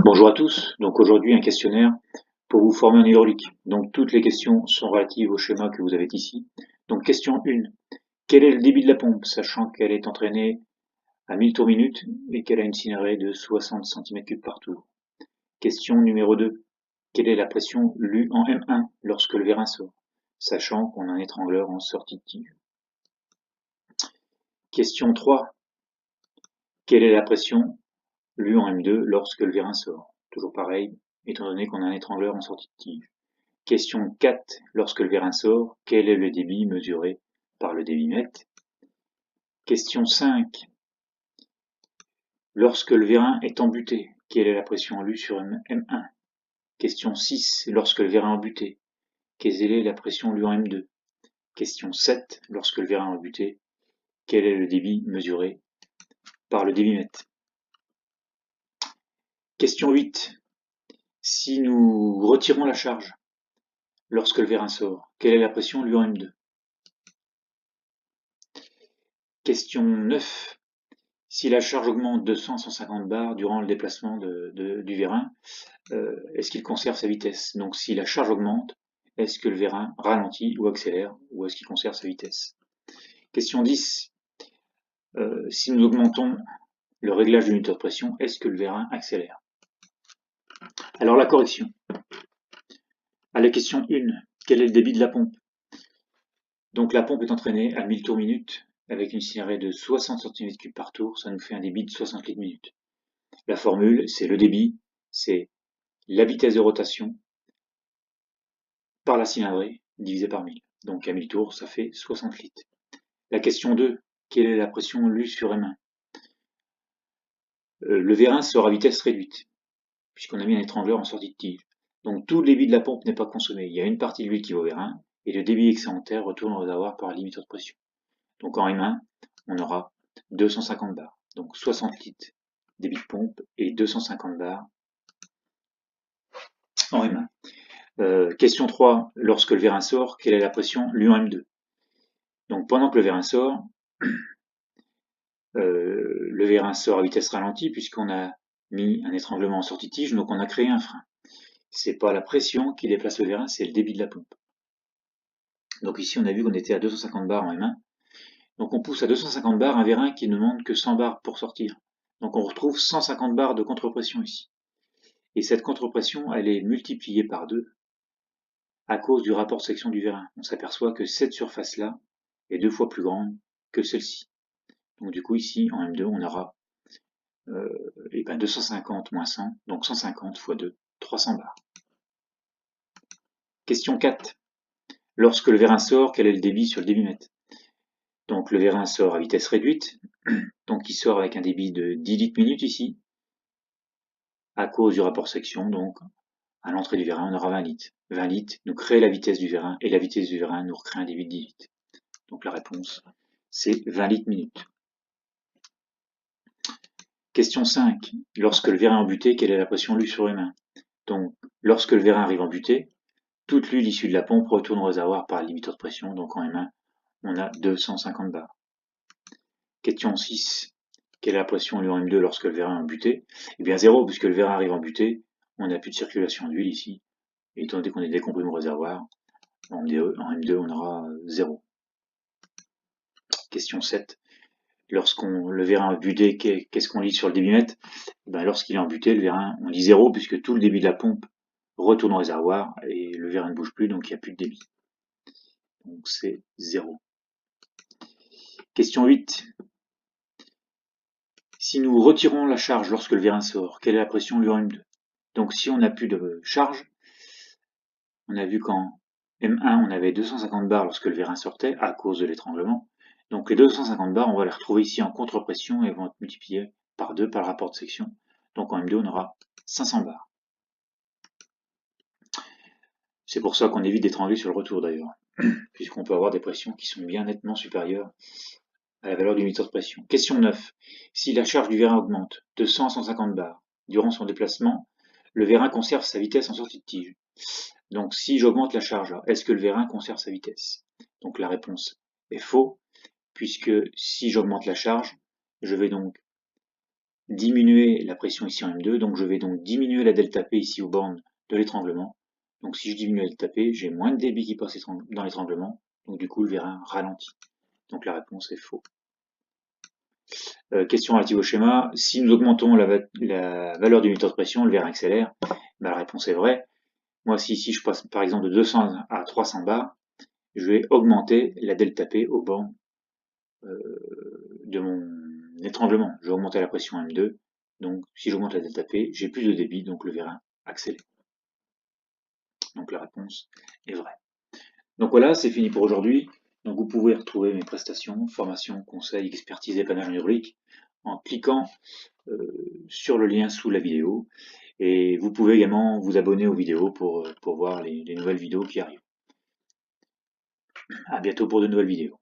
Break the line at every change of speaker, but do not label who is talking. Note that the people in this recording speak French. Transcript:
Bonjour à tous, donc aujourd'hui un questionnaire pour vous former en hydraulique. Donc toutes les questions sont relatives au schéma que vous avez ici. Donc question 1, quel est le débit de la pompe, sachant qu'elle est entraînée à 1000 tours minute et qu'elle a une synérie de 60 cm3 par tour. Question numéro 2, quelle est la pression lue en M1 lorsque le vérin sort, sachant qu'on a un étrangleur en sortie de tige. Question 3, quelle est la pression lue en M2 lorsque le vérin sort, toujours pareil, étant donné qu'on a un étrangleur en sortie de tige. Question 4. Lorsque le vérin sort, quel est le débit mesuré par le débitmètre? Question 5. Lorsque le vérin est embuté, quelle est la pression lue sur M1? Question 6. Lorsque le vérin est embuté, quelle est la pression lue en M2? Question 7. Lorsque le vérin est embuté, quel est le débit mesuré par le débitmètre? Question 8. Si nous retirons la charge lorsque le vérin sort, quelle est la pression lue en M2? Question 9. Si la charge augmente de 100 à 150 bars durant le déplacement du vérin, est-ce qu'il conserve sa vitesse? Donc si la charge augmente, est-ce que le vérin ralentit ou accélère, ou est-ce qu'il conserve sa vitesse? Question 10. Si nous augmentons le réglage de l'unité de pression, est-ce que le vérin accélère? Alors la correction. À la question 1, quel est le débit de la pompe? Donc la pompe est entraînée à 1000 tours minute avec une synérie de 60 cm3 par tour, ça nous fait un débit de 60 litres minute. La formule, c'est le débit, c'est la vitesse de rotation par la cylindrée divisé par 1000. Donc à 1000 tours, ça fait 60 litres. La question 2, quelle est la pression lue sur M1? Le vérin sort à vitesse réduite, puisqu'on a mis un étrangleur en sortie de tige. Donc tout le débit de la pompe n'est pas consommé. Il y a une partie de l'huile qui va au vérin, et le débit excédentaire retourne au réservoir par limiteur de pression. Donc en M1, on aura 250 bars. Donc 60 litres débit de pompe et 250 bars en M1. Question 3, lorsque le vérin sort, quelle est la pression lue en M2? Donc pendant que le vérin sort, le vérin sort à vitesse ralentie puisqu'on a mis un étranglement en sortie de tige, donc on a créé un frein. C'est pas la pression qui déplace le vérin, c'est le débit de la pompe. Donc ici on a vu qu'on était à 250 bars en M1. Donc on pousse à 250 bars un vérin qui ne demande que 100 bars pour sortir. Donc on retrouve 150 bars de contre-pression ici. Et cette contre-pression, elle est multipliée par 2 à cause du rapport de section du vérin. On s'aperçoit que cette surface-là est 2 fois plus grande que celle-ci. Donc du coup ici en M2 on aura 250 moins 100, donc 150 fois 2, 300 bars. Question 4. Lorsque le vérin sort, quel est le débit sur le débitmètre? Donc le vérin sort à vitesse réduite, donc il sort avec un débit de 10 litres minute ici, à cause du rapport section, donc à l'entrée du vérin on aura 20 litres. 20 litres nous crée la vitesse du vérin, et la vitesse du vérin nous recrée un débit de 10 litres. Donc la réponse, c'est 20 litres minute. Question 5. Lorsque le vérin est embuté, quelle est la pression lue sur les mains? Donc lorsque le vérin arrive embuté, toute l'huile issue de la pompe retourne au réservoir par le limiteur de pression, donc en M1, on a 250 bars. Question 6. Quelle est la pression lue en M2 lorsque le vérin est embuté? Eh bien 0, puisque le vérin arrive embuté, on n'a plus de circulation d'huile ici, et étant donné qu'on est décomprimé au réservoir, en M2 on aura 0. Question 7. Le vérin est embuté, qu'est-ce qu'on lit sur le débitmètre? Lorsqu'il est embuté, le vérin, on lit 0, puisque tout le débit de la pompe retourne au réservoir, et le vérin ne bouge plus, donc il n'y a plus de débit. Donc c'est 0. Question 8. Si nous retirons la charge lorsque le vérin sort, quelle est la pression lue en M2? Donc si on n'a plus de charge, on a vu qu'en M1 on avait 250 bars lorsque le vérin sortait à cause de l'étranglement. Donc les 250 bars, on va les retrouver ici en contre-pression et vont être multipliés par 2 par le rapport de section. Donc en M2 on aura 500 bars. C'est pour ça qu'on évite d'étrangler sur le retour d'ailleurs, puisqu'on peut avoir des pressions qui sont bien nettement supérieures à la valeur du limiteur de pression. Question 9. Si la charge du vérin augmente de 100 à 150 bars durant son déplacement, le vérin conserve sa vitesse en sortie de tige. Donc si j'augmente la charge, est-ce que le vérin conserve sa vitesse? Donc la réponse est faux, puisque si j'augmente la charge, je vais donc diminuer la pression ici en M2, donc je vais donc diminuer la delta P ici aux bornes de l'étranglement. Donc si je diminue la delta P, j'ai moins de débit qui passe dans l'étranglement, donc du coup le vérin ralentit. Donc la réponse est faux. Question relative au schéma, si nous augmentons la valeur du metteur de pression, le vérin accélère. Ben, la réponse est vraie. Moi, si ici je passe par exemple de 200 à 300 bars, je vais augmenter la delta P aux bornes de mon étranglement. Je vais augmenter la pression M2. Donc si j'augmente la delta P, j'ai plus de débit, donc le vérin accélère. Donc la réponse est vraie. Donc voilà, c'est fini pour aujourd'hui. Donc vous pouvez retrouver mes prestations, formations, conseils, expertise et panache hydraulique en cliquant sur le lien sous la vidéo. Et vous pouvez également vous abonner aux vidéos pour voir les nouvelles vidéos qui arrivent. À bientôt pour de nouvelles vidéos.